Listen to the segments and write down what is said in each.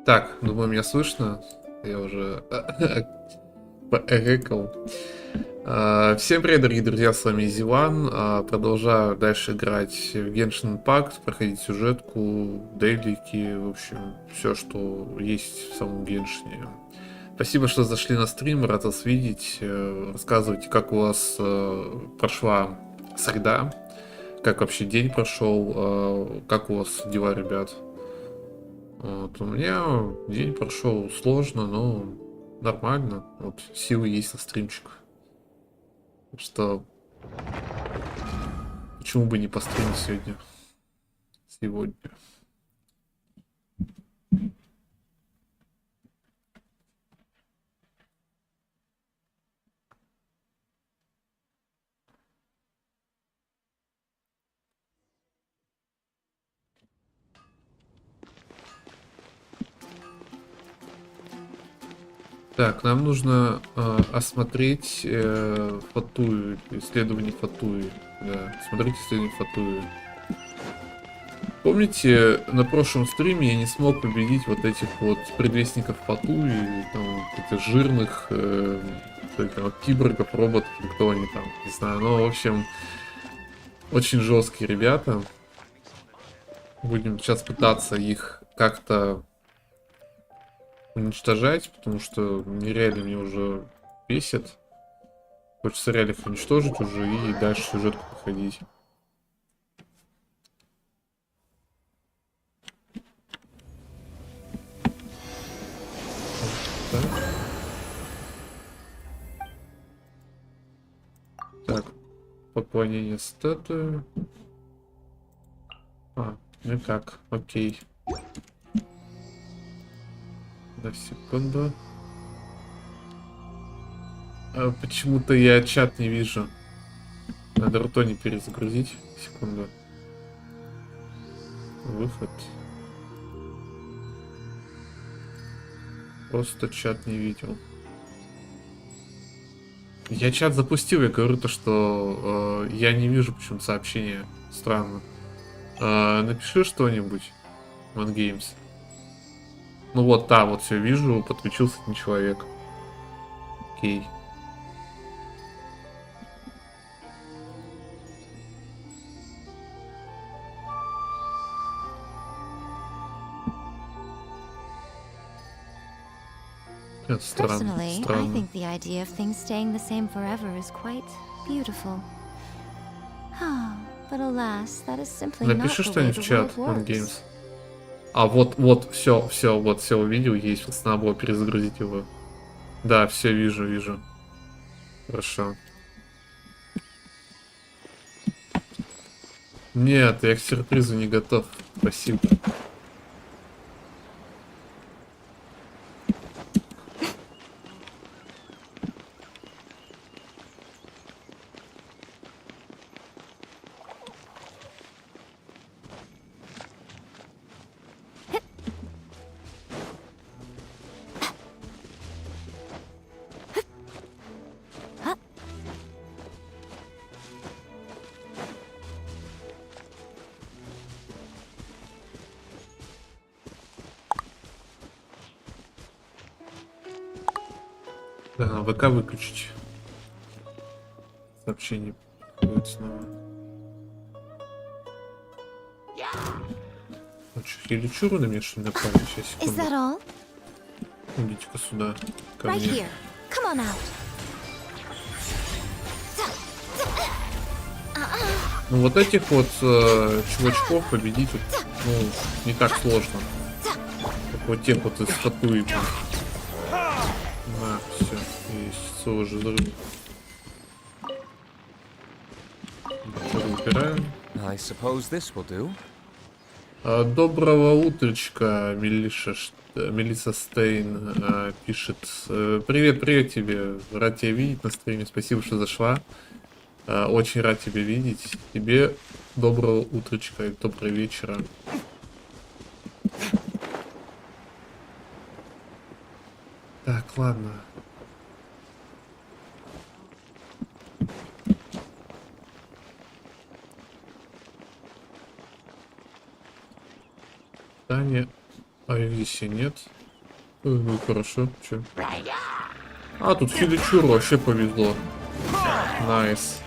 Так, думаю, меня слышно. Я уже поэкал. Всем привет, дорогие друзья, с вами Зиван. Продолжаю дальше играть в Genshin Impact, проходить сюжетку, дейлики, в общем, все, что есть в самом Геншине. Спасибо, что зашли на стрим, рад вас видеть. Рассказывайте, как у вас прошла среда, как вообще день прошел, как у вас дела, ребят. Вот, у меня день прошел сложно, но нормально. Вот, силы есть на стримчик. Так что почему бы не постримить сегодня. Так, нам нужно осмотреть Фатую, исследование Фатуи. Да, смотрите исследование Фатуи. Помните, на прошлом стриме я не смог победить вот этих вот предвестников Фатуи, там, каких-то жирных киборгов, роботов, или кто они там, не знаю. Но, в общем, очень жесткие ребята. Будем сейчас пытаться их как-то уничтожать, потому что нереально мне уже бесит. Хочется реально их уничтожить уже и дальше сюжетку проходить. Так, поклонение статуи. Ну как, окей. На секунду. Почему-то я чат не вижу. Надо рутони перезагрузить. Секунду. Выход. Просто чат не видел. Я чат запустил, я говорю то, что я не вижу почему-то сообщения. Странно. Напиши что-нибудь. One Games. Ну вот, да, вот все вижу, подключился один человек. Окей. Это странно. Personally, I think the idea of things staying the same forever is quite beautiful. But alas, that is simply not Напиши the way что-нибудь в the чат, world One Games. works. А вот, все увидел, есть. Просто надо было перезагрузить его. Да, все вижу. Хорошо. Нет, я к сюрпризу не готов. Спасибо. Да, ВК выключить. Сообщение будет снова. Ну что, я лечу на меня что ли напали? Сейчас, Is that секунду. all? Идите-ка сюда. Ко Right мне. here. Come on out. Ну вот этих вот чувачков победить вот, ну, не так сложно. Как вот тех вот из Фатуи. На, все, есть тоже взрыв. Убираем. I suppose this will do. Доброго утречка, Мелисса Стейн пишет. Привет тебе, рад тебя видеть на стриме, спасибо, что зашла. Очень рад тебя видеть. Тебе доброго утречка и доброго вечера. Так, ладно. Таня, Ависи нет. Ну хорошо, чё. А, тут Филичуру вообще повезло. Найс.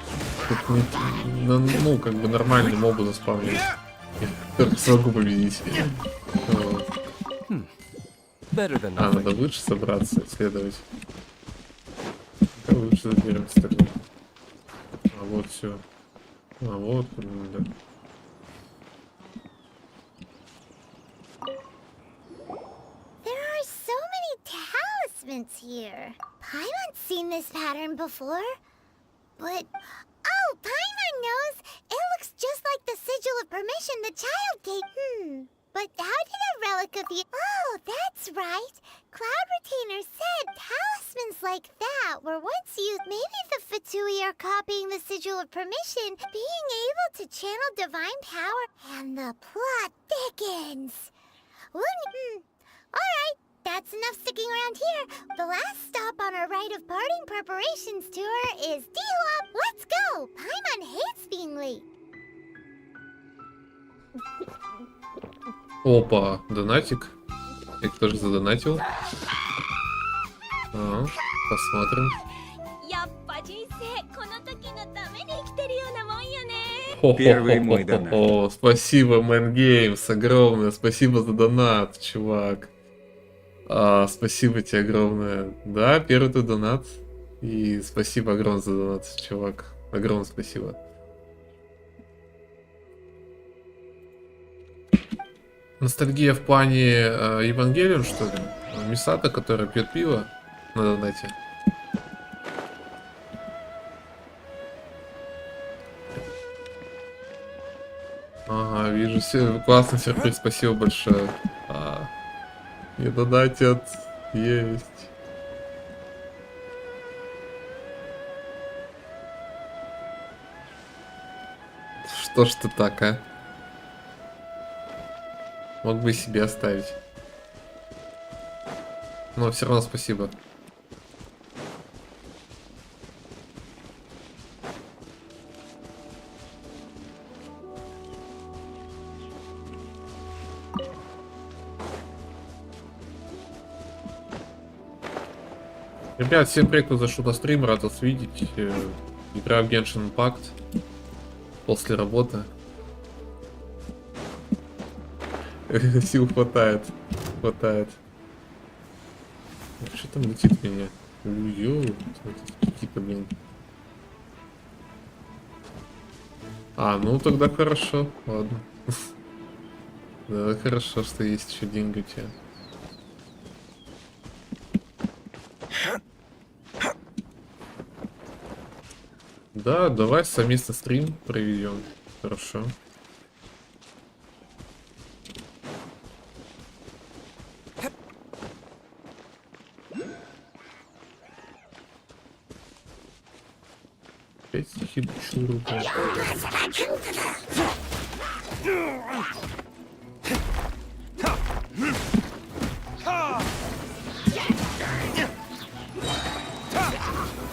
Тут ну, как бы нормальные мобы заспавнились. Я только смогу победить. Вот. Better than А, nothing. надо лучше собраться, исследовать. Давай лучше заберемся тогда. А вот все. А вот, да. There are so many talismans here. Paimon's seen this pattern before. But, oh, Paimon knows! It looks just like the sigil of permission the child gave. But how did a relic of you... Oh, that's right. Cloud Retainer said talismans like that were once used. Maybe the Fatui are copying the sigil of permission, being able to channel divine power, and the plot thickens. Alright, that's enough sticking around here. The last stop on our rite of parting preparations tour is D-Hop. Let's go! Paimon hates being late. Опа, донатик. И кто же задонатил? А, посмотрим. Первый мой донат. Хо-хо-хо-хо-хо. Спасибо, Man Games, огромное. Спасибо за донат, чувак. Спасибо тебе огромное. Да, первый ты донат. И спасибо огромное за донат, чувак. Огромное спасибо. Ностальгия в плане Евангелион, что ли? Мисата, которая пьет пиво на донате. Ага, вижу, классный сюрприз, спасибо большое. Не донатят, есть. Что ж ты так, а? Мог бы и себе оставить. Но все равно спасибо. Ребят, всем привет, кто зашел на стрим, рад вас видеть. Играю в Genshin Impact после работы. Сил хватает. Хватает. Что там летит меня? Йоу, какие-то, блин. Ну тогда хорошо, ладно. Да, хорошо, что есть еще деньги у тебя. Да, давай совместно стрим проведем. Хорошо. Опять стихи чуру.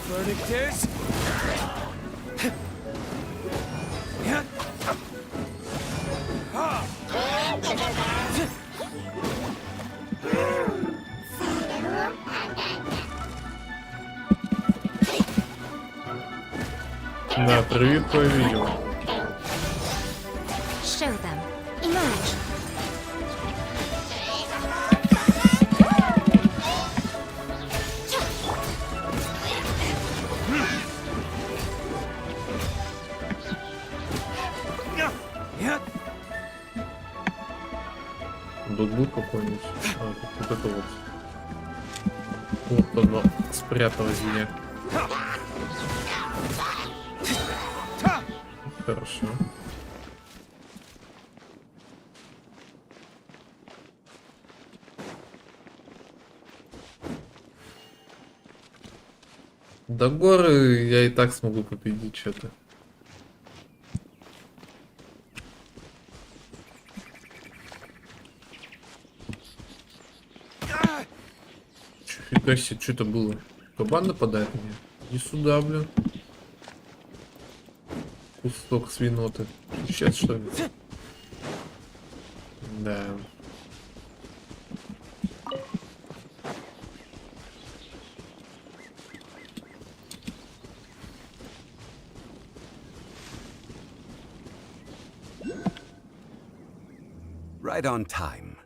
Verdict is... Да, привет, твое видео. Show them. Emerge. Тут был какой-нибудь. Тут вот это вот. Вот оно спряталось где. Хорошо. До горы я и так смогу победить что-то. Фига себе, что это было? Кабан нападает на меня? Иди сюда, блин. Кусок свиноты. Сейчас что ли? Да. Right on time.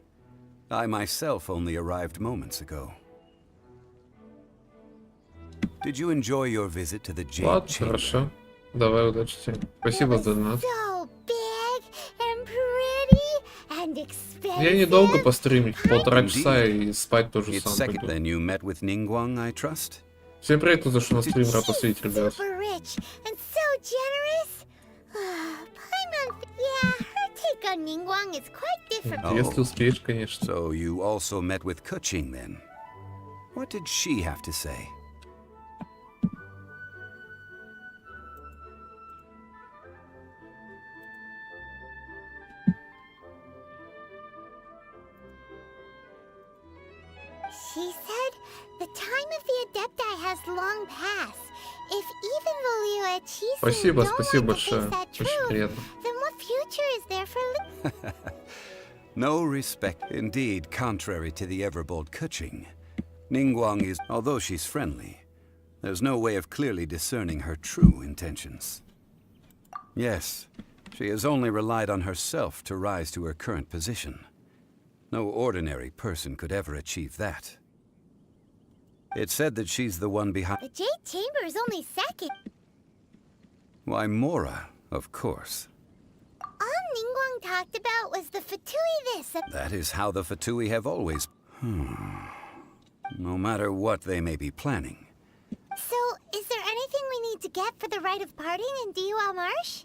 I myself only arrived moments ago. Did you enjoy your visit to the Jade Ладно, Chamber? хорошо. Давай, удачи тебе. It Спасибо was за донат. so big and pretty and expensive. Я недолго постримить, полтора часа Indeed. и спать тоже It's сам second пойду. then you met with Ningguang, I trust? Всем привет, кто зашел на стрим, рад вас видеть, ребят. Super rich and so generous. Paimon, yeah, her take on Ningguang is quite different. Oh. Если успеешь, конечно. So you also met with Kuching then? What did she have to say? She said the time of the Adepti has long passed. If even Volio and Chisu Спасибо, don't спасибо want to face большое. that Очень truth, приятно. then what future is there for No respect. Indeed, contrary to the ever-bold Kuching. Ningguang is, although she's friendly, there's no way of clearly discerning her true intentions. Yes, she has only relied on herself to rise to her current position. No ordinary person could ever achieve that. It's said that she's the one behind... The Jade Chamber is only second. Why, Mora, of course. All Ningguang talked about was the Fatui this. That is how the Fatui have always... No matter what they may be planning. So, is there anything we need to get for the rite of parting in Diwa Marsh?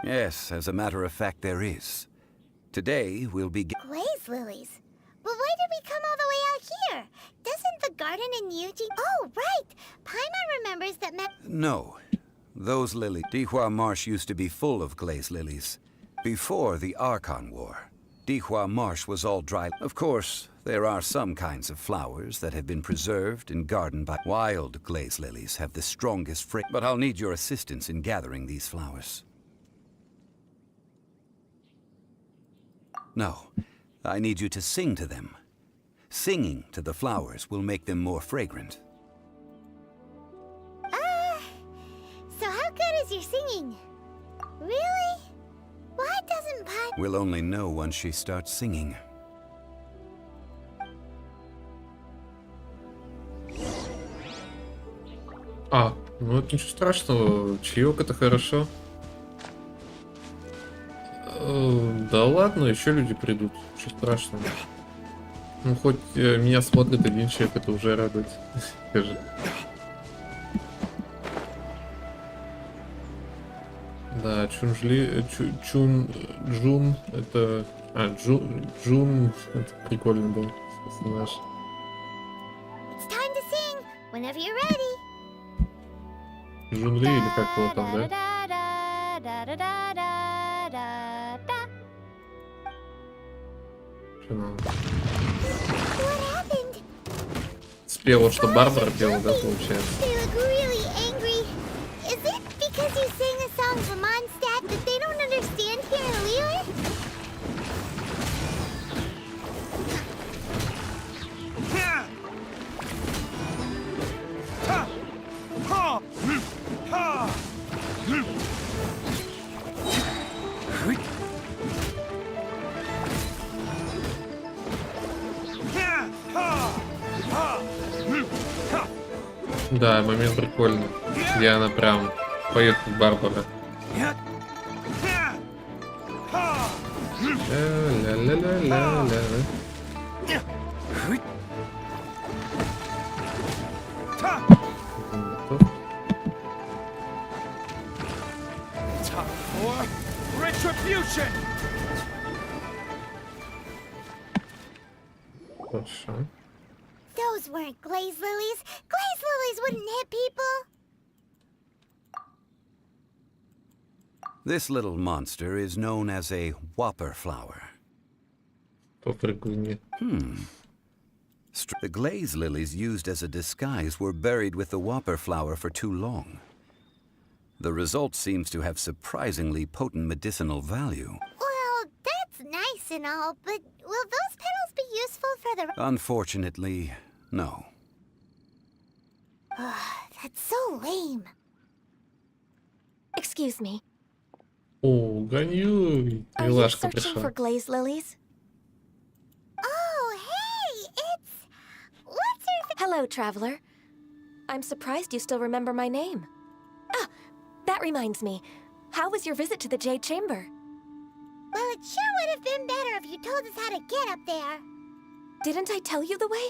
Yes, as a matter of fact, there is. Today, we'll be... Glaze lilies. But why did we come all the way out here? Doesn't the garden in Yuji... Oh, right! Paimon remembers that No. Those lilies... Dihua Marsh used to be full of glaze lilies. Before the Archon War, Dihua Marsh was all dry. Of course, there are some kinds of flowers that have been preserved and gardened by... Wild glaze lilies have the strongest fragrance. But I'll need your assistance in gathering these flowers. No, I need you to sing to them. Singing to the flowers will make them more fragrant. So how good is your singing? Really? Why doesn't Paimon... We'll only know once she starts singing. Ну это ничего страшного. Чаек это хорошо. Да ладно, еще люди придут. Ничего страшного. Ну хоть меня смотрит один человек, это уже радует. Скажи. Да, Джун, это... Джун, это прикольно был персонаж. It's time to sing, whenever you're ready. Джун Ли или как его там, да? Что надо? What happened? Спела, что Барбара пела, да, получается? They look really angry. Is it because you sang a song for Mondstadt that they don't understand here in Liyue? Да, момент прикольный. Где она прям поет как Барбара. Ля-ля-ля-ля-ля-ля. Time for retribution. Хорошо. Those weren't glaze lilies. Glaze lilies wouldn't hit people. This little monster is known as a whopper flower. Попрыгунье. The glaze lilies used as a disguise were buried with the whopper flower for too long. The result seems to have surprisingly potent medicinal value. Well, that's nice and all, but will those petals be useful for the... Unfortunately, no. That's so lame. Excuse me. О, Ганюй! Are you Милашка searching for пришла. glazed lilies? Oh, hey, it's... What's your... Hello, traveler. I'm surprised you still remember my name. Ah, that reminds me. How was your visit to the Jade Chamber? Well, it sure would have been better if you told us how to get up there. Didn't I tell you the way?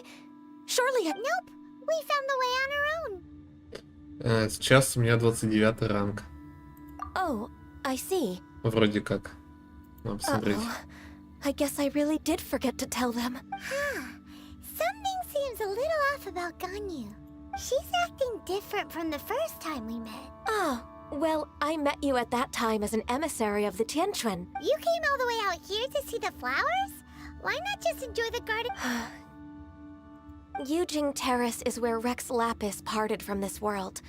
Surely I... Nope, we found the way on our own. Сейчас у меня 29 ранг. Oh, I see. Вроде как. Надо посмотреть. Uh-oh. I guess I really did forget to tell them. Huh. Something seems a little off about Ganyu. She's acting different from the first time we met. Ah, well, I met you at that time as an emissary of the Tianquan. You came all the way out here to see the flowers? Why not just enjoy the garden? Yujing Terrace is where Rex Lapis parted from this world.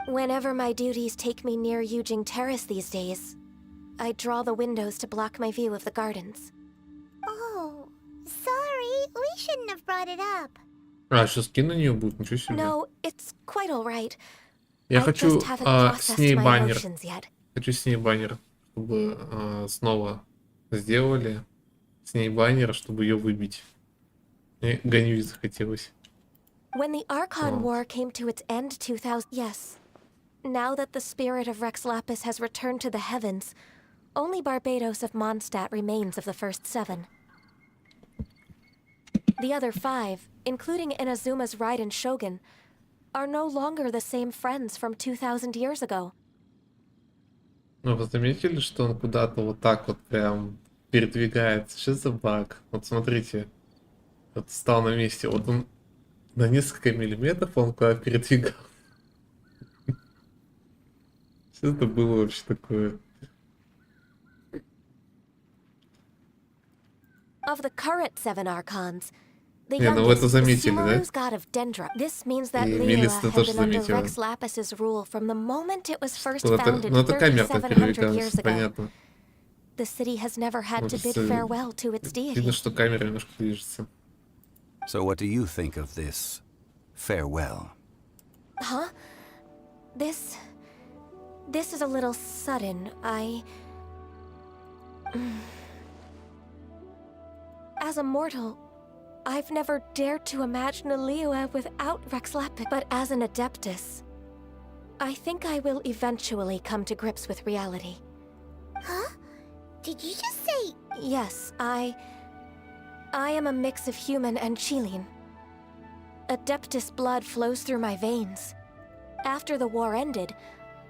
Whenever my duties take me near Yujing Terrace these days, I draw the windows to block my view of the gardens. Oh, sorry. We shouldn't have brought it up. А, сейчас скин на нее будет, ничего себе. No, it's quite all right. Я I хочу just haven't с processed ней my баннер. emotions yet. Хочу с ней баннер, чтобы снова сделали. С ней баннер, чтобы ее выбить. Мне Ганюй захотелось. When the Archon Oh. War came to its end 2000... Yes. Now that the spirit of Rex Lapis has returned to the heavens, only Barbados of Mondstadt remains of the first 7. The other 5, including Inazuma's Raiden Shogun, are no longer the same friends from 2,000 years ago. Ну, вы заметили, что он куда-то вот так вот прям передвигается? Что за баг? Вот смотрите. Вот стал на месте. Вот он на несколько миллиметров он куда передвигал. Что это было вообще такое? Of the current 7 Archons, the Не, ну вы это youngest, the заметили, да? Sumeru's god of Dendra. This means that И Liyue Милис had это тоже been under заметила. Rex Lapis's rule from the moment it was first Ну это, founded ну, это камера так 3,700 years передвигалась, ago. понятно. The city has never had Ну, to bid просто farewell to its видно, deity. что камера немножко движется. So what do you think of this farewell? Huh? This is a little sudden. As a mortal, I've never dared to imagine a Liyue without Rex Lapis. But as an Adeptus, I think I will eventually come to grips with reality. Huh? Did you just say... Yes, I am a mix of human and Qilin. Adeptus blood flows through my veins. After the war ended,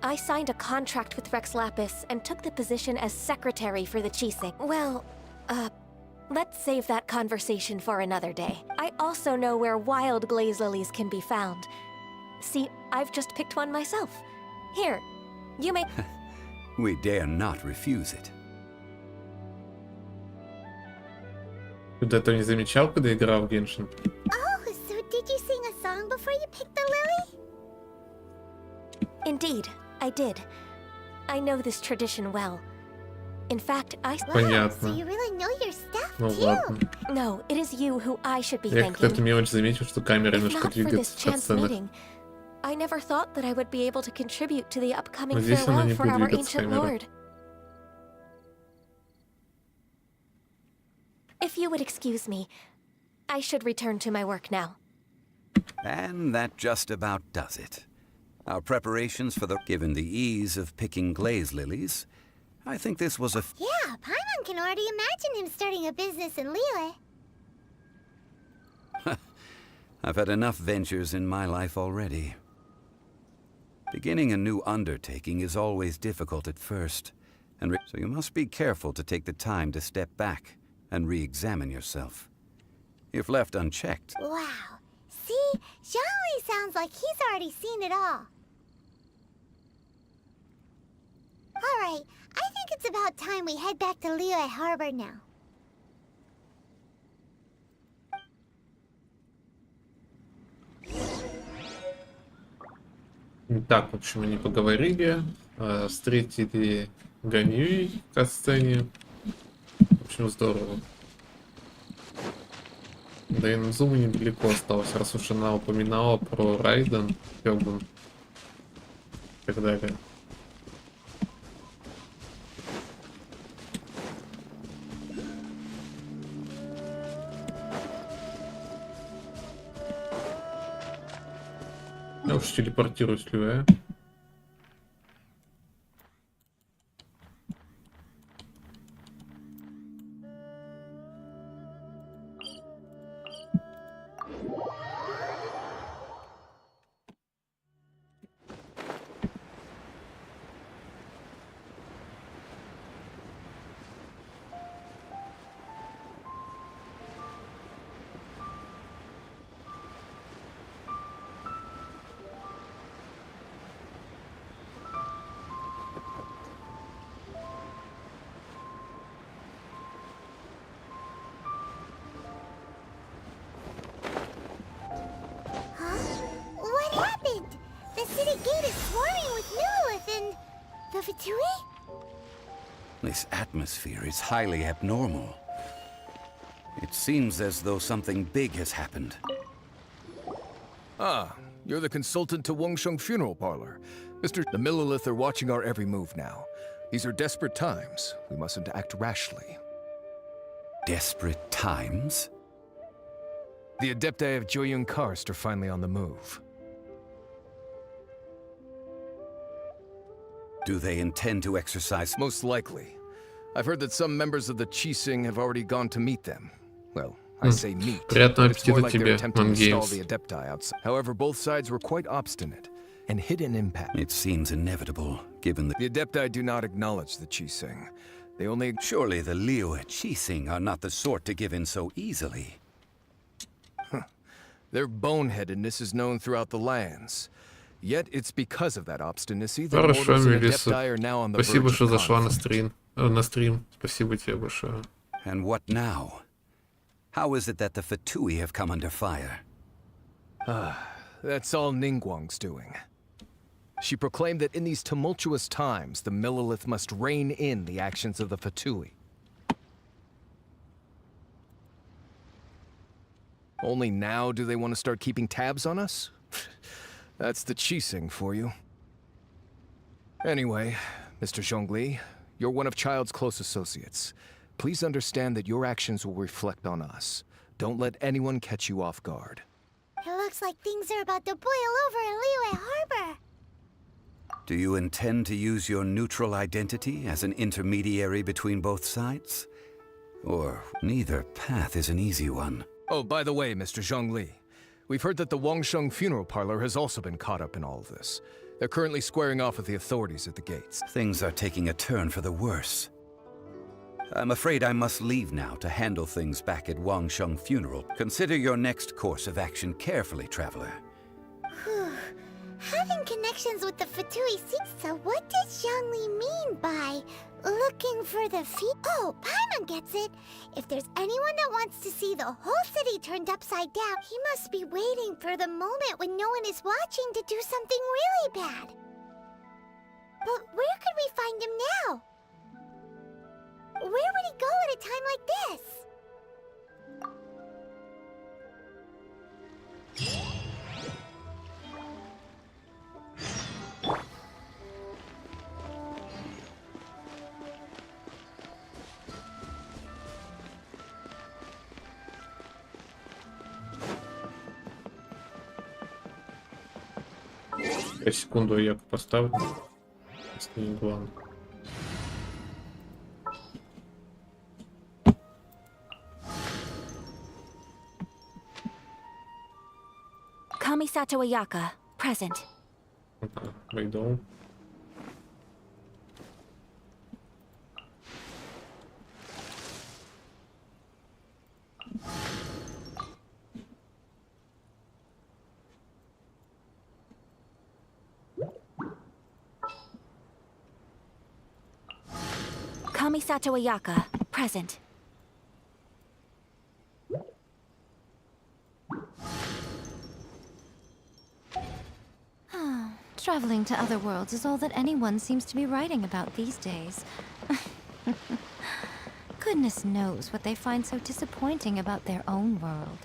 I signed a contract with Rex Lapis and took the position as secretary for the Qixing. Well, let's save that conversation for another day. I also know where wild glaze lilies can be found. See, I've just picked one myself. Here, you may... We dare not refuse it. Ты это не замечал, когда играл в Genshin? Oh, so did you sing a song before you picked the lily? Indeed, I did. I know this tradition well. In fact, Wow, Понятно. so you really know your stuff, Ну too. ладно. No, it is you who I should be Я как-то эту thanking. мелочь заметил, что камера If немножко not for this двигается в chance сценах. meeting, I never thought that I would be able to contribute to the upcoming Но здесь она farewell не for будет our двигаться, ancient камера. lord. If you would excuse me, I should return to my work now. And that just about does it. Our preparations for the... Given the ease of picking glaze lilies, I think this was a... Yeah, Paimon can already imagine him starting a business in Liyue. I've had enough ventures in my life already. Beginning a new undertaking is always difficult at first, and so you must be careful to take the time to step back and re-examine yourself. If left unchecked, Wow. See? Xiangli sounds like he's already seen it all. Alright, I think it's about time we head back to Liyue Harbor now. Так, в общем, они поговорили, встретили Ганьюи в катсцене. В общем, здорово. Да и Назума недалеко осталось, раз уж она упоминала про Райден, Кёгун и так далее. Я уж телепортируюсь, Люэ. Huh? What happened? The city gate is swarming with Lilith and the Fatui? This atmosphere is highly abnormal. It seems as though something big has happened. Ah, you're the consultant to Wangsheng Funeral Parlor. The Millilith are watching our every move now. These are desperate times. We mustn't act rashly. Desperate times? The Adepti of Joyun Karst are finally on the move. Do they intend to exercise? Most likely. I've heard that some members of the Qixing have already gone to meet them. Well, I say meet. Приятного It's more аппетита like they're тебе, attempting to stall Мангеймс. the Adepti outside. However, both sides were quite obstinate and hidden impact. It seems inevitable, given the... The Adepti do not acknowledge the Qixing. They only... Surely the Liu Qixing are not the sort to give in so easily. Their boneheadedness is known throughout the lands. Yet it's because of that obstinacy that Хорошо, mortals and Мелисса. Adepti are now on the Спасибо, verge что of зашла на conflict. стрим. Спасибо тебе большое. And what now? How is it that the Fatui have come under fire? That's all Ningguang's doing. She proclaimed that in these tumultuous times, the Millilith must rein in the actions of the Fatui. Only now do they want to start keeping tabs on us? That's the Qixing for you. Anyway, Mr. Zhongli, you're one of Child's close associates. Please understand that your actions will reflect on us. Don't let anyone catch you off guard. It looks like things are about to boil over in Liyue Harbor. Do you intend to use your neutral identity as an intermediary between both sides? Or neither path is an easy one? Oh, by the way, Mr. Zhongli, we've heard that the Wangsheng Funeral Parlor has also been caught up in all of this. They're currently squaring off with the authorities at the gates. Things are taking a turn for the worse. I'm afraid I must leave now to handle things back at Wangsheng Funeral. Consider your next course of action carefully, traveler. Having connections with the Fatui so what does Zhongli mean by looking for the Oh, Paimon gets it. If there's anyone that wants to see the whole city turned upside down, he must be waiting for the moment when no one is watching to do something really bad. But where could we find him now? Where would he go at a time like this? Я секунду я поставлю. Если не главное. Kamisato Ayaka, present. Войду. Kamisato Ayaka, present. Traveling to other worlds is all that anyone seems to be writing about these days. Goodness knows what they find so disappointing about their own world.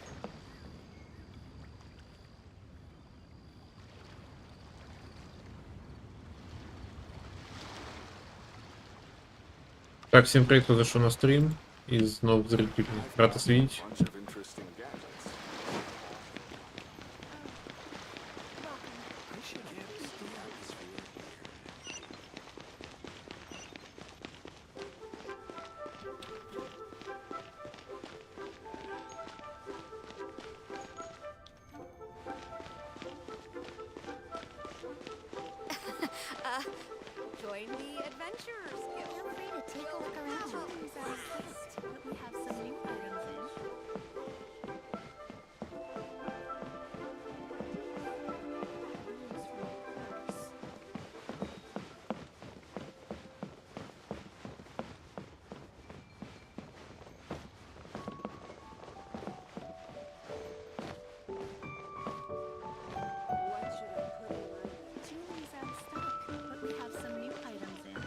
Так, всем привет, кто зашел на стрим. Из новых зрителей рад вас видеть. Join the Adventurers Guild. Feel free to take a look around. Children's are assist, but we have some new items in. What should I put in my Julie's out of stock, but we have some new items in.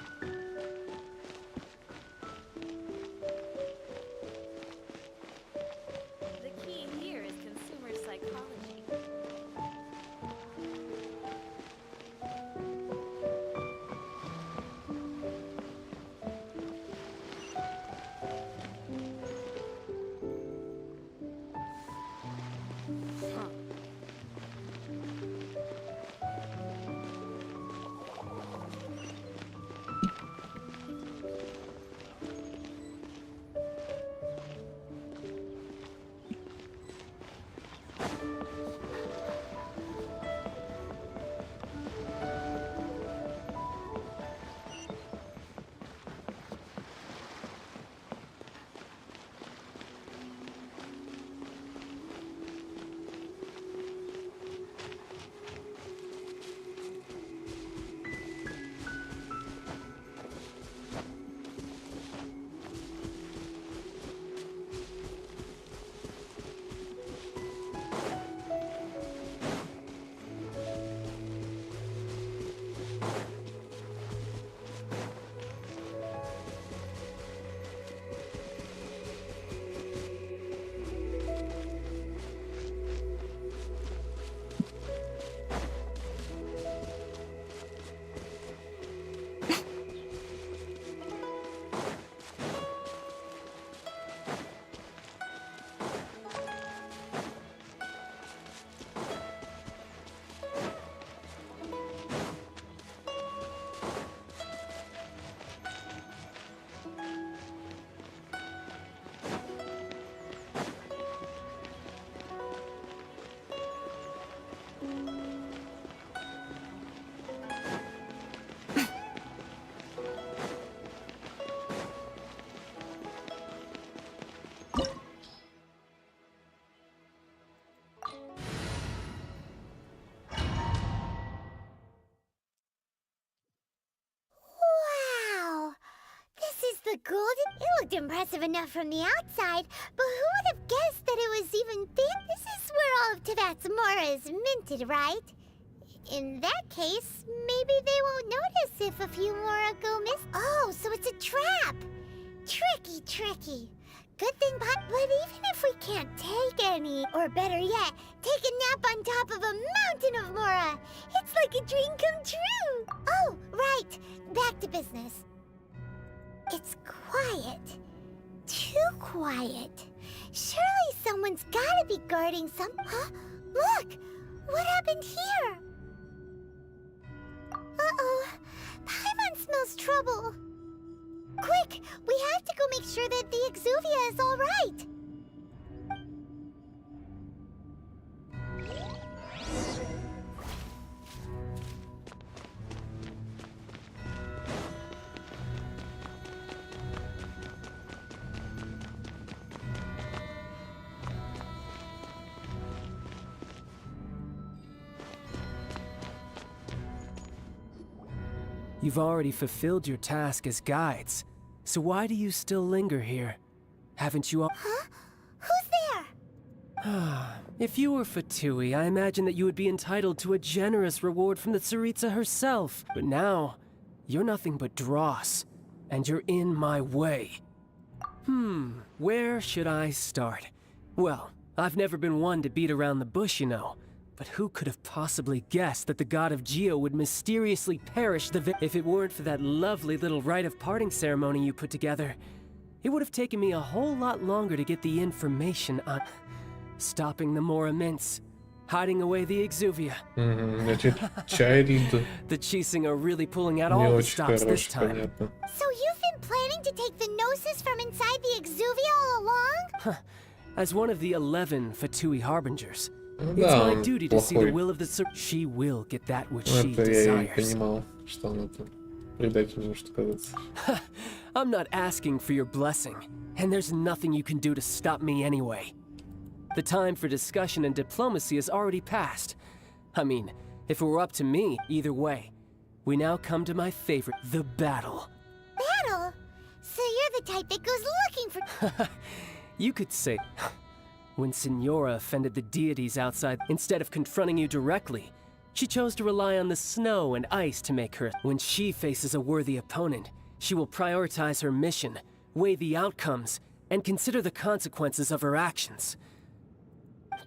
The key here is consumer psychology. Wow! This is the golden... It looked impressive enough from the outside, but who would have guessed that it was even thin? This is where all of Tibet's Mora is minted, right? In that case, maybe they won't notice if a few Mora go miss. Oh, so it's a trap! Tricky, tricky. Good thing, but even if we can't take any, or better yet, take a nap on top of a mountain of Mora, it's like a dream come true. Oh, right. Back to business. It's quiet. Too quiet. Surely someone's gotta be guarding some... Huh? Look! What happened here? Uh-oh. Paimon smells trouble. Quick! We have to go make sure that the Exuvia is all right. You've already fulfilled your task as guides, so why do you still linger here? Haven't you all— Huh? Who's there? If you were Fatui, I imagine that you would be entitled to a generous reward from the Tsaritsa herself. But now, you're nothing but dross, and you're in my way. Where should I start? Well, I've never been one to beat around the bush, you know. But who could have possibly guessed that the god of Geo would mysteriously perish if it weren't for that lovely little rite of parting ceremony you put together? It would have taken me a whole lot longer to get the information on stopping the Mora Mints, hiding away the Exuvia. Значит, Child The Chising are really pulling out не all the очень stops this хороший, time. понятно. So you've been planning to take the Gnosis from inside the Exuvia all along? As one of the 11 Fatui Harbingers, Ну it's да, my он duty to see the плохой. will of the She will get that which Ну, she это я и desires. понимал, что он это предатель может оказаться. I'm not asking for your blessing, and there's nothing you can do to stop me anyway. The time for discussion and diplomacy has already passed. I mean, if it were up to me, either way, we now come to my favorite, the battle. Battle? So you're the type that goes looking for... You could say, when Signora offended the deities outside, instead of confronting you directly, she chose to rely on the snow and ice to make her. When she faces a worthy opponent, she will prioritize her mission, weigh the outcomes, and consider the consequences of her actions.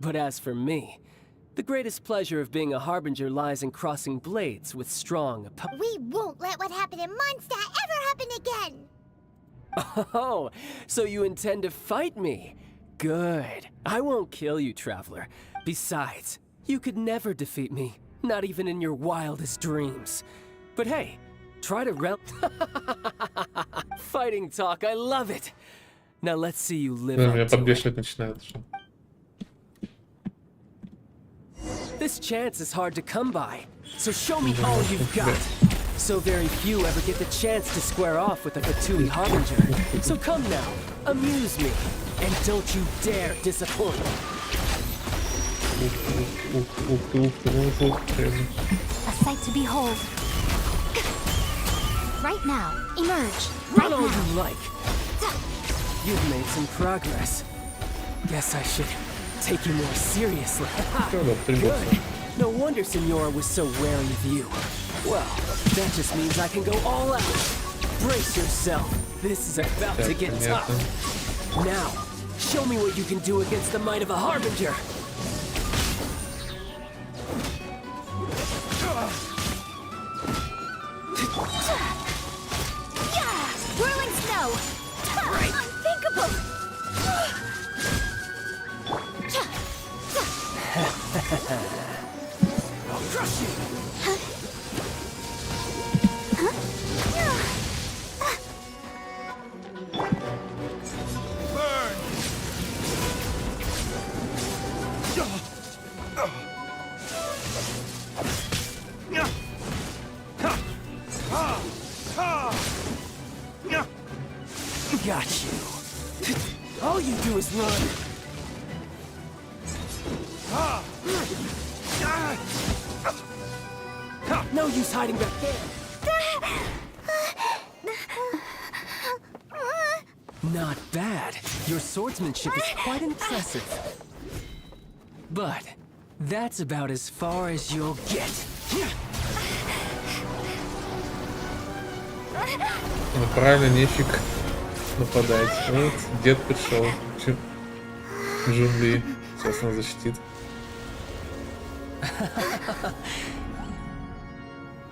But as for me, the greatest pleasure of being a Harbinger lies in crossing blades with strong opponents. We won't let what happened in Mondstadt ever happen again! Oh, so you intend to fight me? Good. I won't kill you, Traveler. Besides, you could never defeat me, not even in your wildest dreams. But hey, try to Fighting talk, I love it! Now let's see you live Меня up to it. подбешивать начинает. Что... This chance is hard to come by, so show me all you've got. So very few ever get the chance to square off with a Fatui Harbinger. So come now, amuse me, and don't you dare disappoint. A sight to behold. Right now, emerge. Run Right all now. you like. You've made some progress. Guess I should take you more seriously. Good. No wonder Signora was so wary of you. Well, that just means I can go all out. Brace yourself. This is about to get tough. Now, show me what you can do against the might of a Harbinger. Yeah! Whirling snow! Unthinkable! I'll crush you. Got you. All you do is run. No use hiding back there. Not bad. Your swordsmanship is quite impressive. But that's about as far as you'll get. Ну правильно, нефиг нападать. Вот, дед пришел. Джунли. Сейчас он защитит.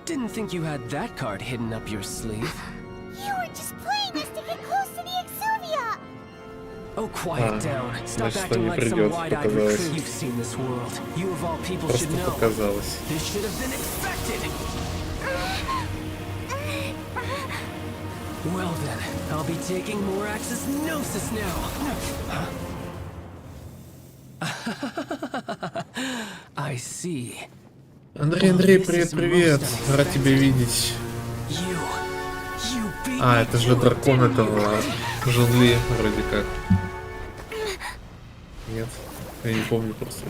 Didn't think you had that card hidden up your sleeve. You were just playing us to get close to the Exuvia! Oh, quiet down. Stop значит, acting не like some придётся, wide-eyed показалось. recruit. You've seen this world. You of all people should Просто know. показалось. This should have been expected. Well then, I'll be taking more Axis Gnosis now. I see. Андрей, привет. Рад тебя видеть. You beat А, me это же to it, дракон didn't этого you? Жунли, вроде как. Нет, я не помню просто.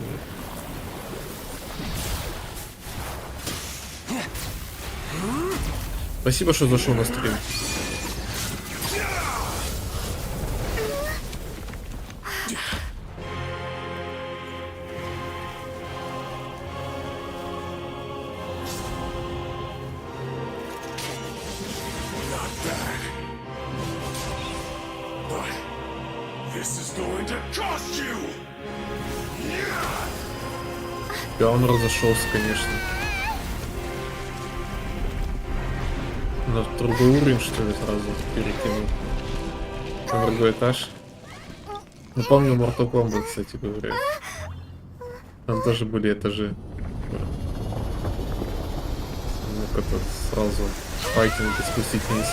Спасибо, что зашел на стрим. Да, он разошелся, конечно. На другой уровень, что ли, сразу перекинул. На другой этаж. Ну, помню Mortal Kombat, кстати говоря. Там тоже были этажи. Ну, как-то сразу файтинг спустить вниз.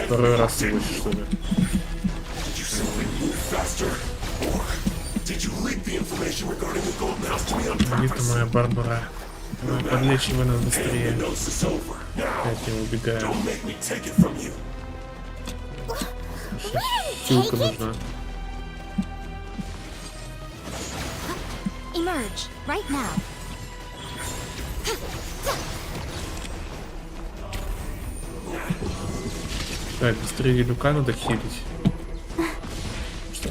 Второй раз его, что ли. Где-то моя Барбара. Давай подлечим его быстрее. Опять не убегаем. Силка нужна. Emerge right now. Так, быстрее Люка надо хилить. Что?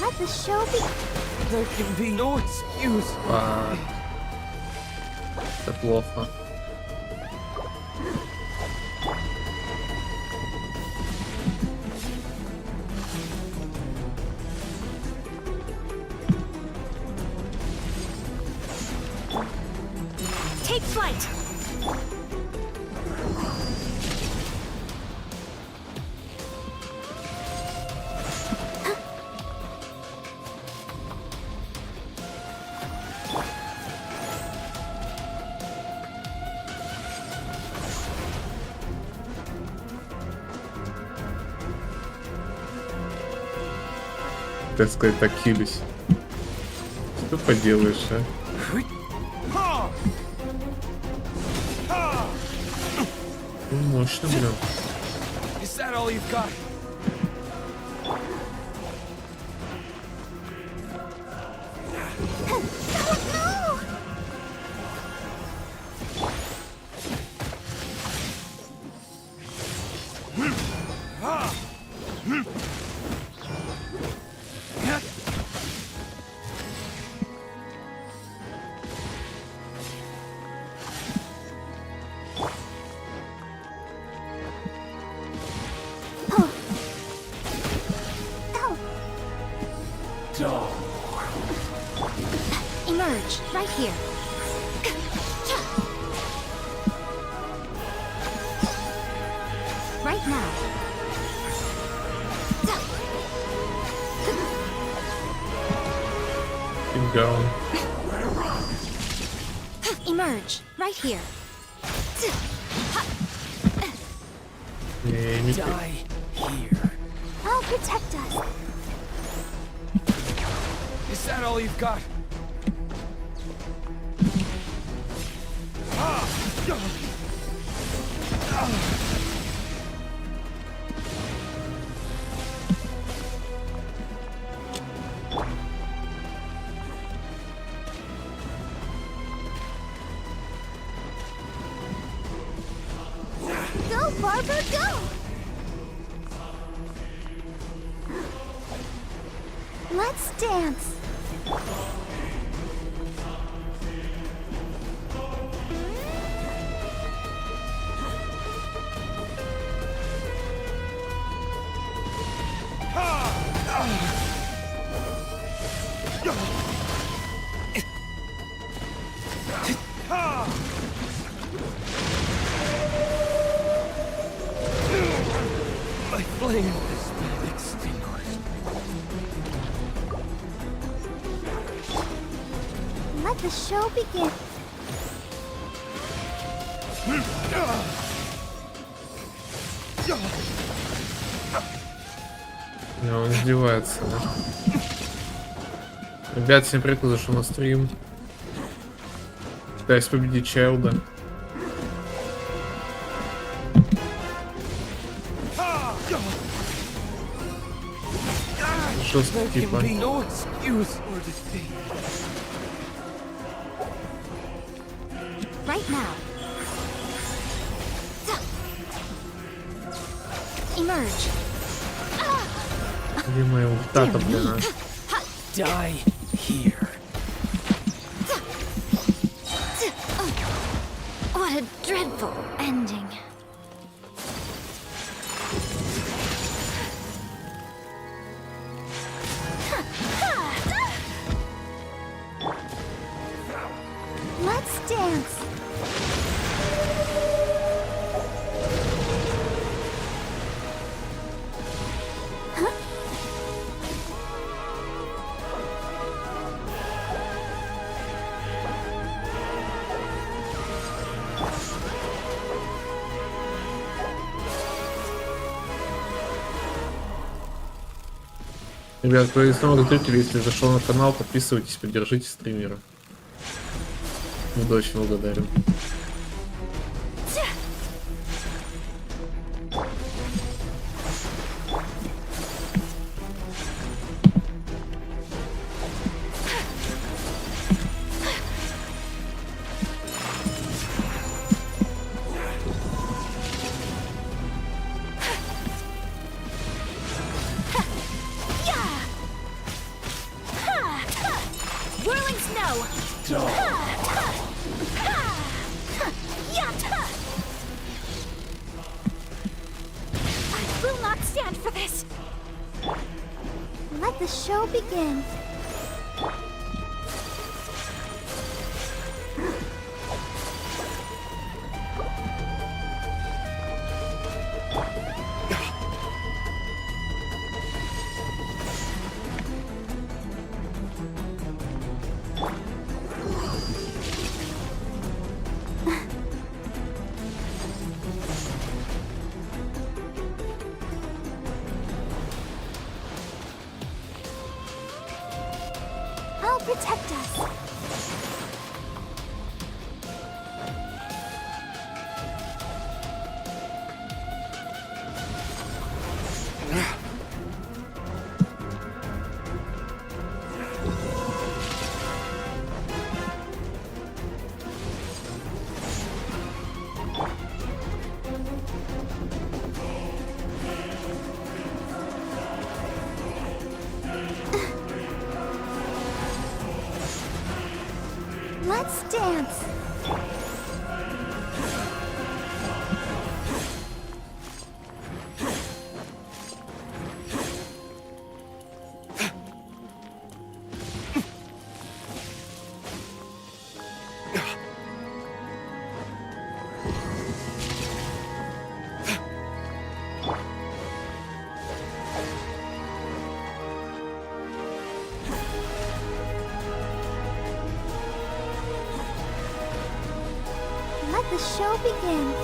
Let the show be. There can be no excuse. Это плохо. Take flight! Так сказать, так хились. Что поделаешь, а? Ну, мощно, блин. Is that all you've got? Emerge right here. Right now. Keep going. Emerge right here. Не Die here. I'll protect us. Is that all you've got? Go, Barbara, go! Let's dance. My flame has been extinguished. Let the show begin. Не, он издевается, да? Ребят, всем привет, кто зашел на стрим. Пытаюсь победить Чайлда. Жестко There типа. can be no excuse or defeat. Right now. Emerge. Где моя ульта-то, блин, а? Die here. What a dreadful ending. Let's dance. Ребят, вы снова дотрюкали, если зашел на канал, подписывайтесь, поддержите стримера. Буду очень благодарен. Whirling snow. I will not stand for this. Let the show begin. I'll protect us. Let's dance. Let the show begin.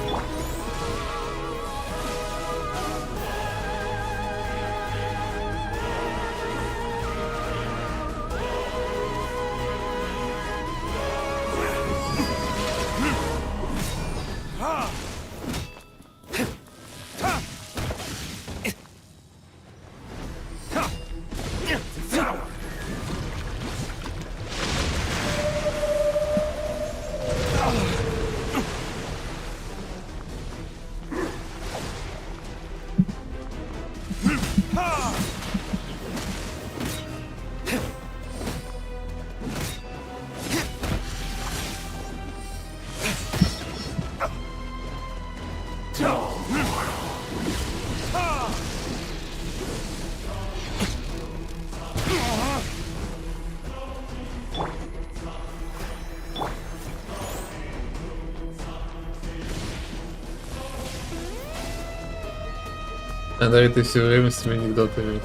А да, это все время с этими анекдотами.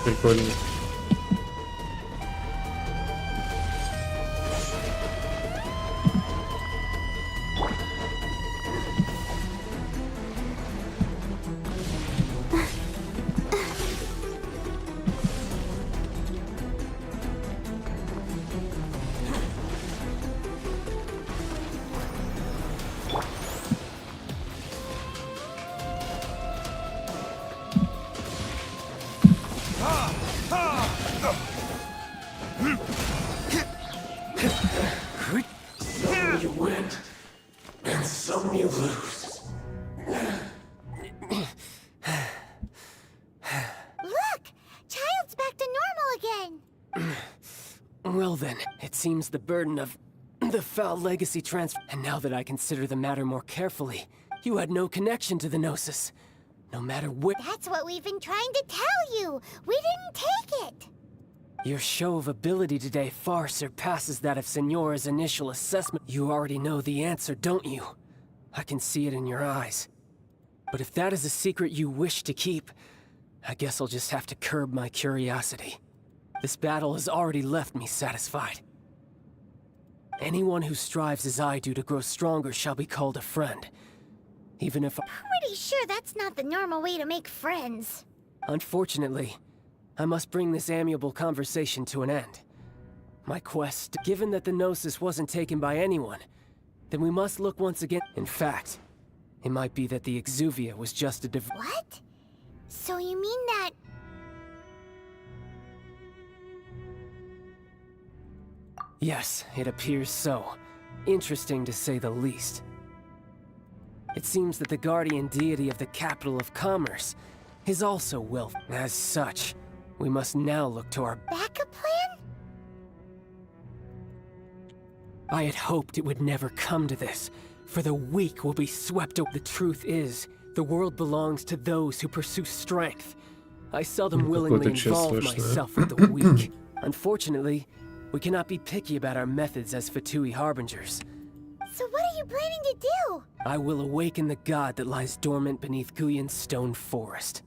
Прикольно. Some you win, and some you lose. Look! Child's back to normal again. Well then, it seems the burden of The foul legacy transfer. And now that I consider the matter more carefully, you had no connection to the Gnosis. No matter what. That's what we've been trying to tell you. We didn't take it. Your show of ability today far surpasses that of Senora's initial assessment. You already know the answer, don't you? I can see it in your eyes. But if that is a secret you wish to keep, I guess I'll just have to curb my curiosity. This battle has already left me satisfied. Anyone who strives as I do to grow stronger shall be called a friend. Even if Pretty sure that's not the normal way to make friends. Unfortunately, I must bring this amiable conversation to an end. My quest, given that the Gnosis wasn't taken by anyone, then we must look once again. In fact, it might be that the Exuvia was just a What? So you mean that... Yes, it appears so. Interesting to say the least. It seems that the guardian deity of the capital of commerce is also wealth. As such, we must now look to our backup plan? I had hoped it would never come to this, for the weak will be swept up. The truth is, the world belongs to those who pursue strength. I seldom willingly involve myself with the weak. Unfortunately, we cannot be picky about our methods as Fatui Harbingers. So what are you planning to do? I will awaken the god that lies dormant beneath Guyon's stone forest.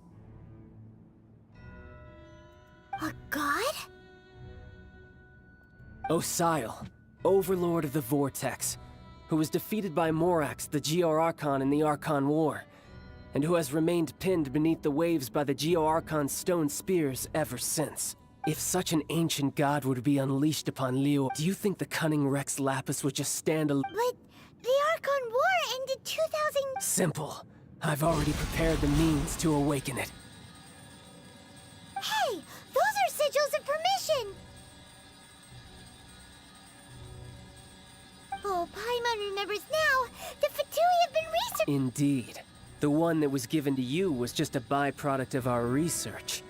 A god? Osile, Overlord of the Vortex, who was defeated by Morax, the Geo-Archon in the Archon War, and who has remained pinned beneath the waves by the Geo-Archon's stone spears ever since. If such an ancient god were to be unleashed upon Leo, do you think the cunning Rex Lapis would just stand alone? But the Archon War ended 2000... Simple. I've already prepared the means to awaken it. Hey! Those are sigils of permission! Oh, Paimon remembers now! The Fatui have been researched! Indeed. The one that was given to you was just a byproduct of our research.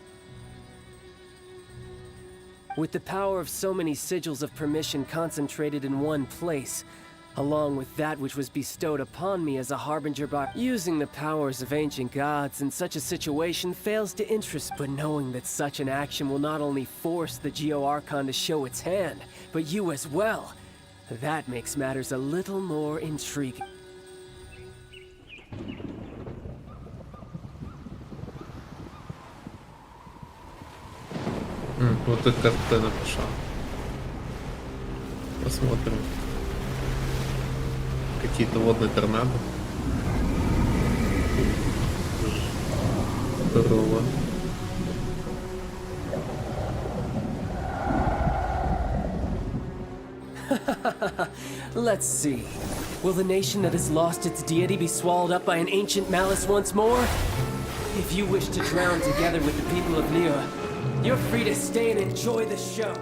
With the power of so many sigils of permission concentrated in one place, along with that which was bestowed upon me as a harbinger by using the powers of ancient gods in such a situation fails to interest, but knowing that such an action will not only force the Geo-Archon to show its hand, but you as well, that makes matters a little more intriguing. Вот и картина пошла. Посмотрим. Какие-то водные торнадо. Здорово. Let's see. Will the nation that has lost its deity be swallowed up by an ancient malice once more? If you wish to drown together with the people of Liyue, you're free to stay and enjoy the show.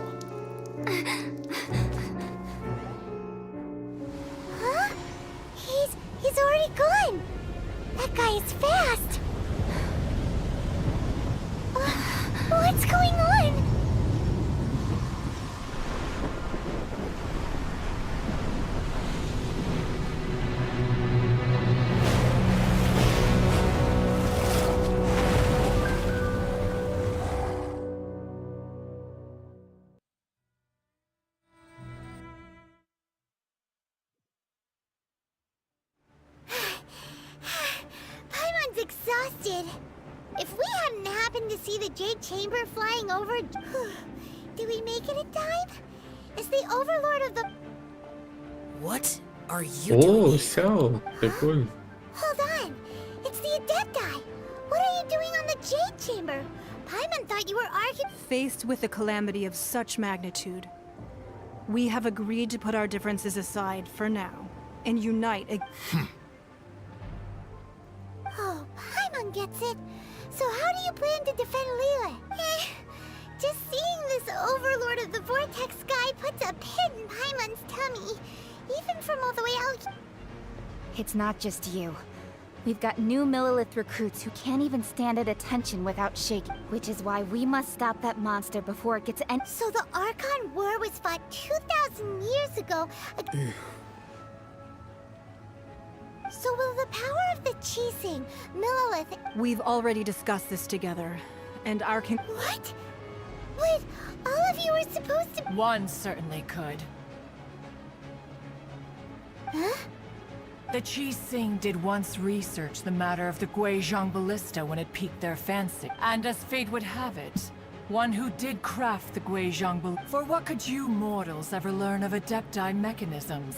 Huh? He's already gone! That guy is fast! What's going on? Paimon's exhausted. If we hadn't happened to see the Jade Chamber flying over... Did we make it in time? Is the Overlord of the... What are you О, doing? Сяо, прикольно. Hold on. It's the Adepti. What are you doing on the Jade Chamber? Paimon thought you were arguing... Faced with a calamity of such magnitude, we have agreed to put our differences aside for now and unite Oh, Paimon gets it. So how do you plan to defend Liyue? Just seeing this Overlord of the Vortex guy puts a pit in Paimon's tummy. Even from all the way out... It's not just you. We've got new Millilith recruits who can't even stand at attention without shaking. Which is why we must stop that monster before it gets So the Archon War was fought 2,000 years years ago. So will the power of the Chising, Millilith... We've already discussed this together, and our What? Wait, all of you were supposed to... One certainly could. Huh? The Chising did once research the matter of the Guizhong ballista when it piqued their fancy. And as fate would have it, one who did craft the Guizhong ballista... For what could you mortals ever learn of Adepti mechanisms?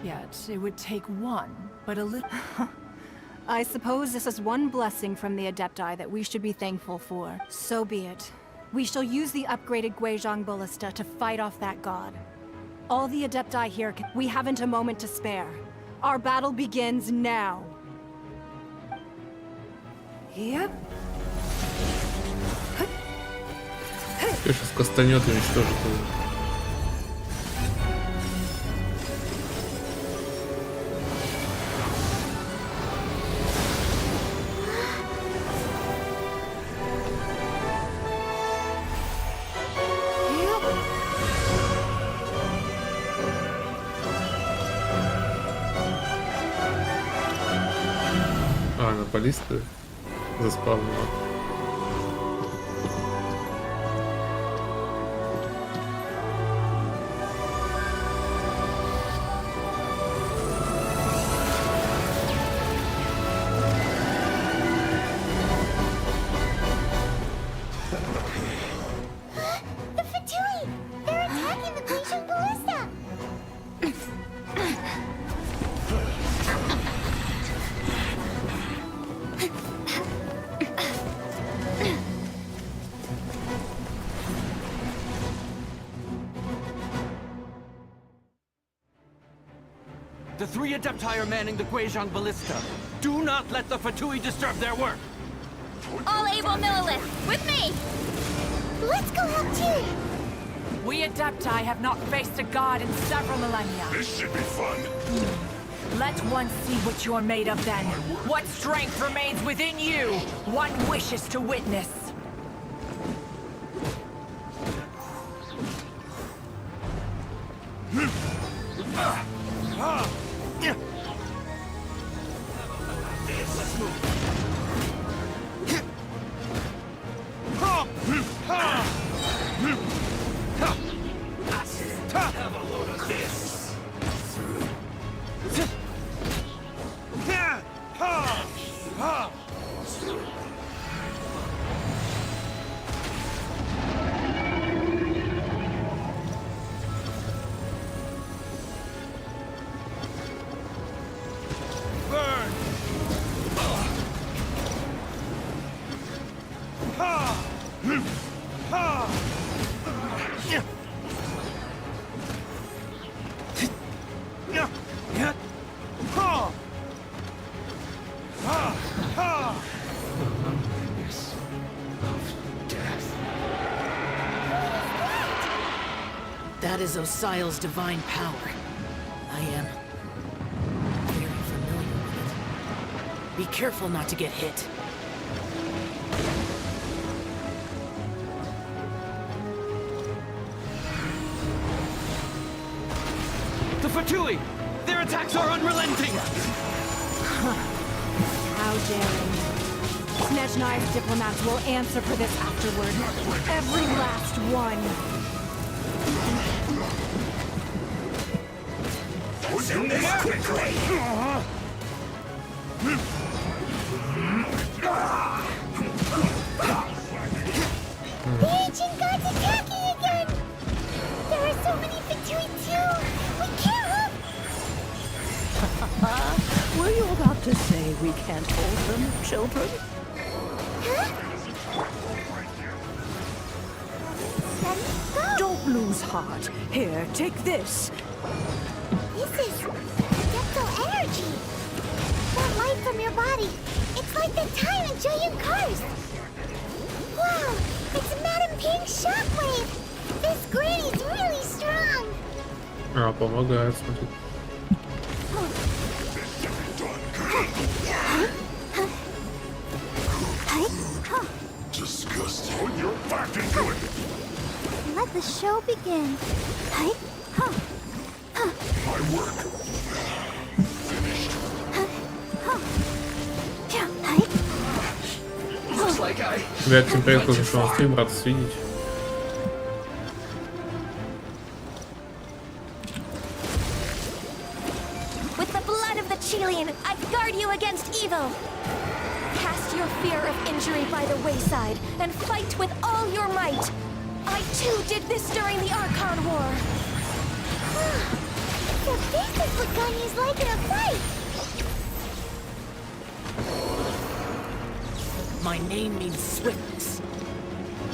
Yet, it would take one, but a little... I suppose this is one blessing from the Adepti that we should be thankful for. So be it. We shall use the upgraded Guizhong ballista to fight off that god. All the Adepti here we haven't a moment to spare. Our battle begins now. Yep. Я сейчас кастанет и уничтожит его. Она баллисты заспавнила. The Fatui! They're attacking the Guizhong ballista! The three Adepti are manning the Guizhong ballista. Do not let the Fatui disturb their work. All able Millilith, with me! Let's go help too! We Adepti have not faced a god in several millennia. This should be fun. Let one see what you're made of then. What strength remains within you. One wishes to witness. Have a load of this. Burn! That is Osial's divine power. I am very familiar with it. Be careful not to get hit. The Fatui! Their attacks are unrelenting! How daring. Snezhnai's diplomats will answer for this afterward. Every last one. Do this quickly. The ancient god's attacking again! There are so many Fatui too! We can't help! Were you about to say we can't hold them, children? Huh? Steady, go! Don't lose heart. Here, take this. This is Adeptal energy! That light from your body, it's like the time in Julian Cars! Wow! It's Madame Pink's shockwave! This granny's really strong! А, помогает, смотри. Disgusting. Put your back into it. Let the show begin. Huh? work. Looks like I... Ребят, всем привет, кто зашел на стрим, рад вас видеть. With the blood of the Chilean, I guard you against evil. Cast your fear of injury by the wayside and fight with all your might. I too did this during the Archon War. So this is what Ganyu's like in a fight! My name means swiftness.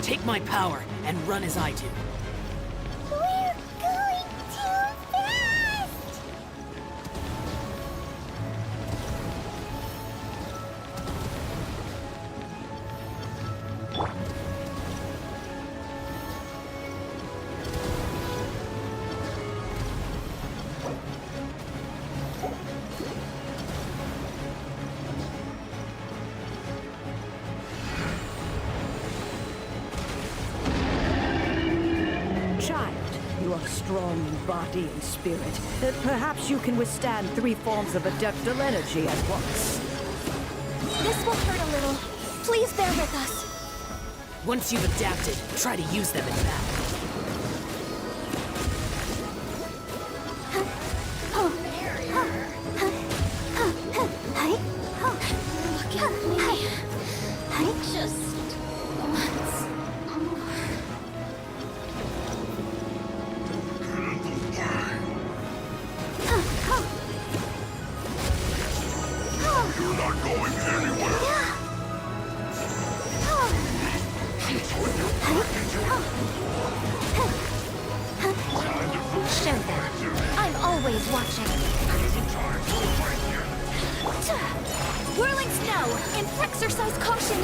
Take my power and run as I do. We're going too fast! Child, you are strong in body and spirit. Perhaps you can withstand 3 forms of adeptal energy at once. This will hurt a little. Please bear with us. Once you've adapted, try to use them in battle. Look at me. Just once. You're not going anywhere. Show them. I'm always watching. Whirling snow! Exercise caution!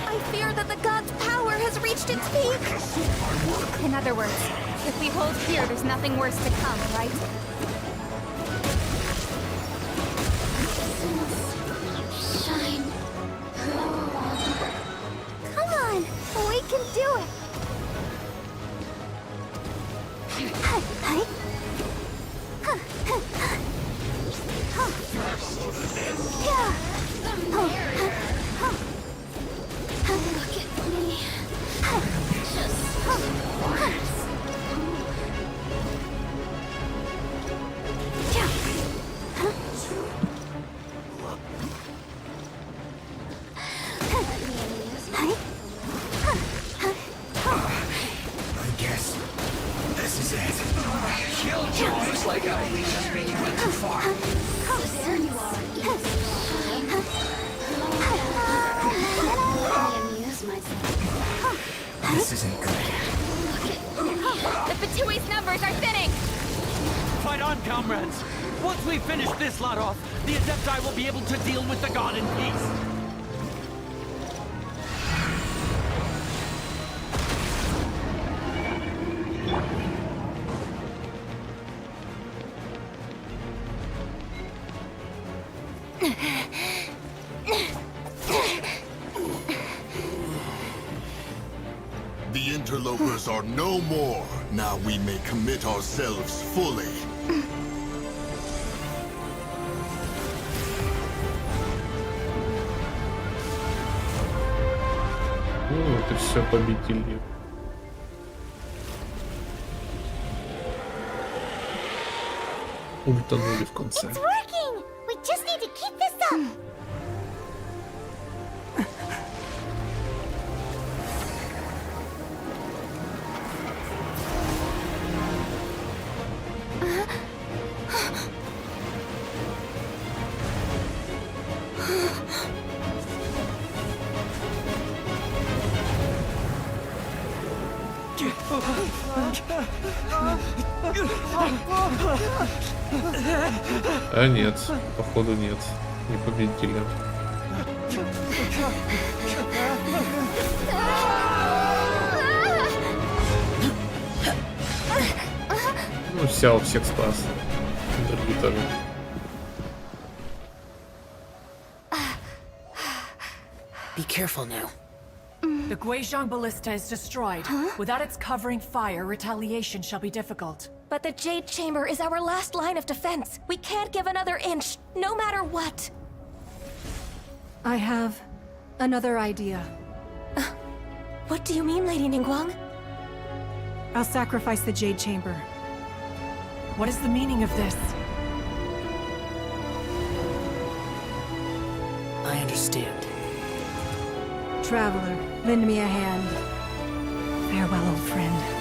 I fear that the god's power has reached its peak! In other words, if we hold here, there's nothing worse to come, right? Shine. Come on, we can do it. Look at me. Just once. I guess this is it. Killjoy. Looks like I just made you went too far. There you are. Amuse myself. This isn't good. The Fatui's numbers are thinning! Fight on, comrades! Once we finish this lot off, the Adepti will be able to deal with the god in peace. The interlopers are no more. Now we may commit ourselves fully. Ну, вот и все, победили. Ультанули в конце. It's working! We just need to keep this up! А нет, походу нет, не победили. Ну, Сяо всех спас. Другие тоже. Be careful now. The Guizhong Ballista is destroyed. Without its covering fire, retaliation shall be difficult. But the Jade Chamber is our last line of defense. We can't give another inch, no matter what. I have another idea. What do you mean, Lady Ningguang? I'll sacrifice the Jade Chamber. What is the meaning of this? I understand. Traveler, lend me a hand. Farewell, old friend.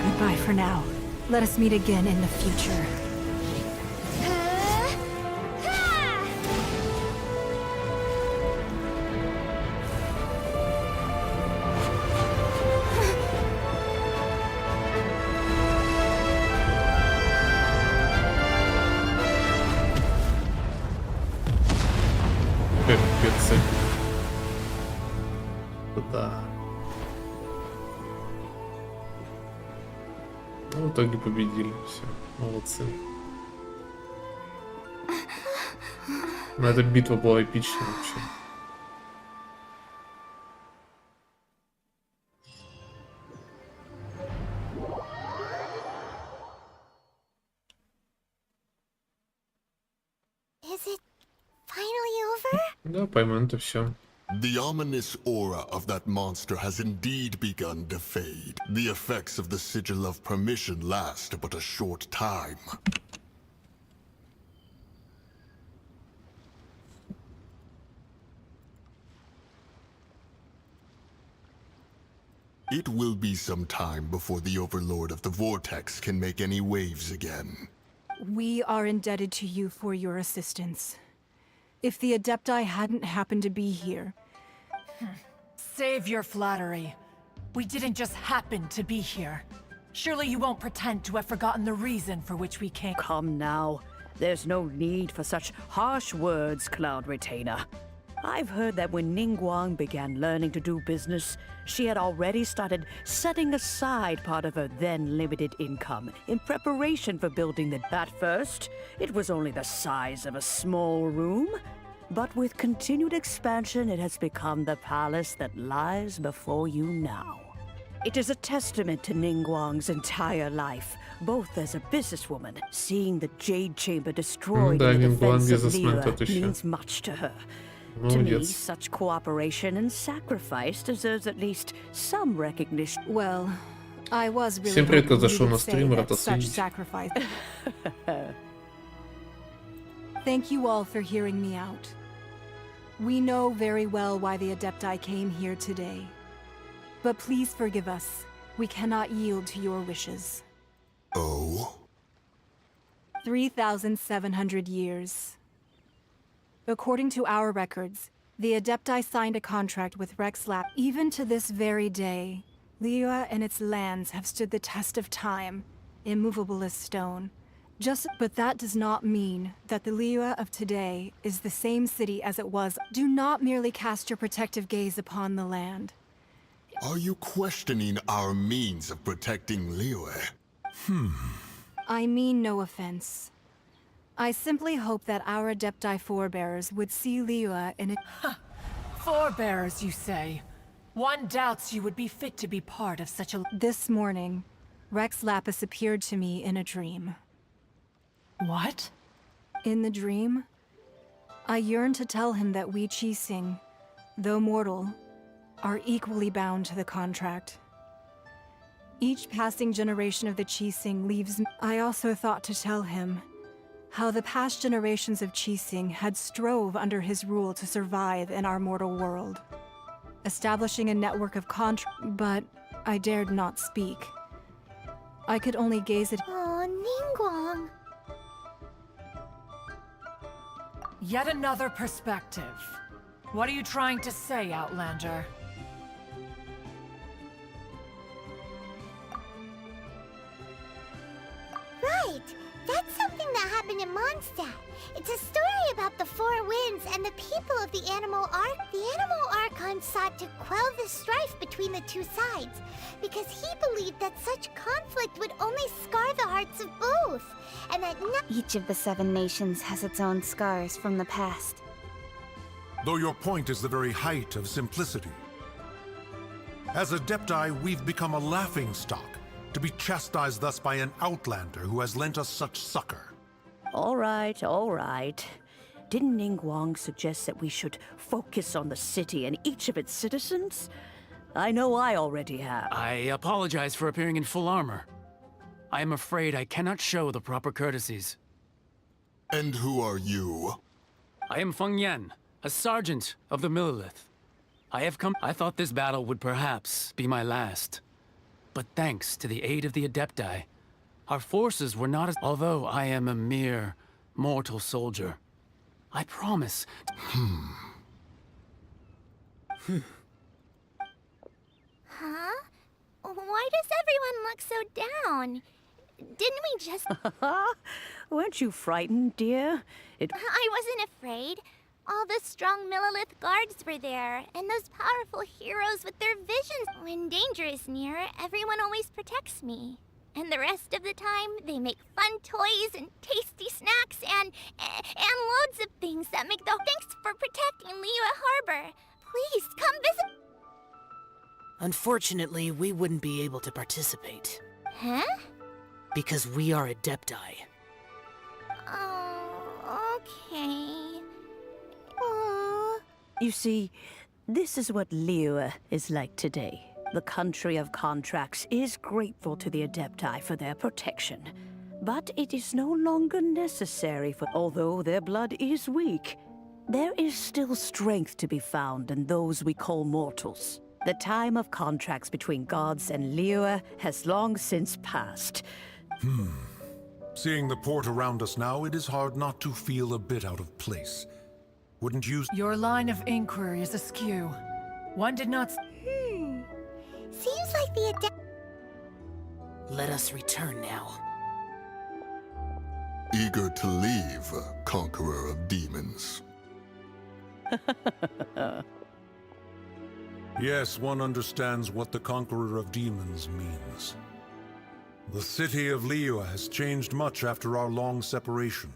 Goodbye for now. Let us meet again in the future. Капец. Да. Ну, в итоге победили. Все. Молодцы. Но эта битва была эпичная вообще. Is it finally over? Да, по-моему, все. The ominous aura of that monster has indeed begun to fade. The effects of the Sigil of Permission last but a short time. It will be some time before the Overlord of the Vortex can make any waves again. We are indebted to you for your assistance. If the Adepti hadn't happened to be here... Save your flattery. We didn't just happen to be here. Surely you won't pretend to have forgotten the reason for which we came. Come now. There's no need for such harsh words, Cloud Retainer. I've heard that when Ningguang began learning to do business, she had already started setting aside part of her then limited income in preparation for building the... At first, it was only the size of a small room, but with continued expansion, it has become the palace that lies before you now. It is a testament to Ningguang's entire life, both as a businesswoman, seeing the Jade Chamber destroyed in the defense of Liyue means much to her. To me, such cooperation and sacrifice deserves at least some recognition. Well, I was really Всем привет, кто hoping зашел you'd на say стрим, рад that вас such видеть. sacrifice. Thank you all for hearing me out. We know very well why the Adepti came here today. But please forgive us. We cannot yield to your wishes. Oh? 3,700 years. According to our records, the Adepti signed a contract with Rex Lab. Even to this very day, Liyue and its lands have stood the test of time, immovable as stone. But that does not mean that the Liyue of today is the same city as it was. Do not merely cast your protective gaze upon the land. Are you questioning our means of protecting Liyue? I mean no offense. I simply hope that our Adepti forebears would see Liyue in a... Forebears, you say? One doubts you would be fit to be part of such a... This morning, Rex Lapis appeared to me in a dream. What? In the dream, I yearned to tell him that we Qixing, though mortal, are equally bound to the contract. Each passing generation of the Qixing leaves me. I also thought to tell him how the past generations of Qixing had strove under his rule to survive in our mortal world, establishing a network of but I dared not speak. I could only gaze at... Oh, Ningguang. Yet another perspective. What are you trying to say, Outlander? Right! That's something that happened in Mondstadt. It's a story about the Four Winds and the people of the Animal Ark. The Animal Archon sought to quell the strife between the two sides, because he believed that such conflict would only scar the hearts of both, and that Each of the 7 nations has its own scars from the past. Though your point is the very height of simplicity. As Adepti, we've become a laughingstock, to be chastised thus by an outlander who has lent us such succor. All right, all right. Didn't Ningguang suggest that we should focus on the city and each of its citizens? I know I already have. I apologize for appearing in full armor. I am afraid I cannot show the proper courtesies. And who are you? I am Feng Yan, a sergeant of the Millilith. I thought this battle would perhaps be my last. But thanks to the aid of the Adepti, our forces were not as... Although I am a mere mortal soldier, I promise... Huh? Why does everyone look so down? Didn't we just... Weren't you frightened, dear? I wasn't afraid. All the strong Millilith guards were there, and those powerful heroes with their visions. When danger is near, everyone always protects me. And the rest of the time, they make fun toys and tasty snacks and loads of things that make the... Thanks for protecting Liyue Harbor. Please, come visit... Unfortunately, we wouldn't be able to participate. Huh? Because we are Adepti. Oh, okay. Aww. You see, this is what Liyue is like today. The country of contracts is grateful to the Adepti for their protection. But it is no longer necessary for... Although their blood is weak, there is still strength to be found in those we call mortals. The time of contracts between gods and Liyue has long since passed. Seeing the port around us now, it is hard not to feel a bit out of place. Wouldn't you... Your line of inquiry is askew. One did not... Seems like the Let us return now. Eager to leave, conqueror of demons. Yes, one understands what the Conqueror of Demons means. The city of Liyue has changed much after our long separation.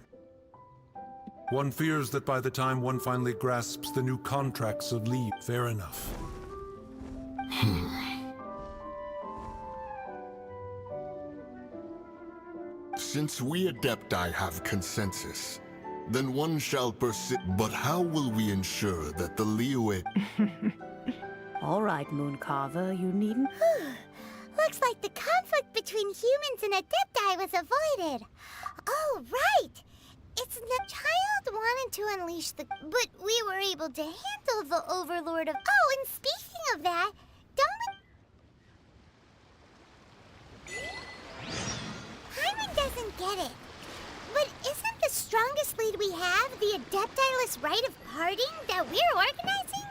One fears that by the time one finally grasps the new contracts of Liyue... Fair enough. Since we Adepti have consensus, then one shall persist. But how will we ensure that the Liyue... All right, Mooncarver, you needn't... Looks like the conflict between humans and Adepti was avoided. Oh, right! It's the child wanted to unleash the... But we were able to handle the Overlord of... Oh, and speaking of that, don't we... Paimon doesn't get it. But isn't the strongest lead we have the Adepti-less rite of parting that we're organizing?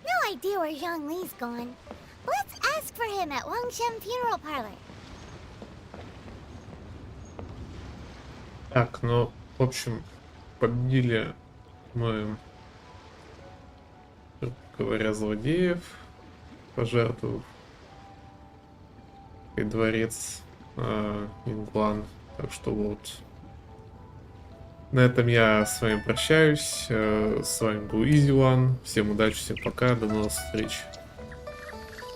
No idea where Zhongli's gone. Let's ask for him at Wangshen Funeral Parlor. Так, ну, в общем, победили мы, грубо говоря, злодеев, пожертвовав и дворец Нинглан. Так что вот. На этом я с вами прощаюсь. С вами был Easy One. Всем удачи, всем пока, до новых встреч.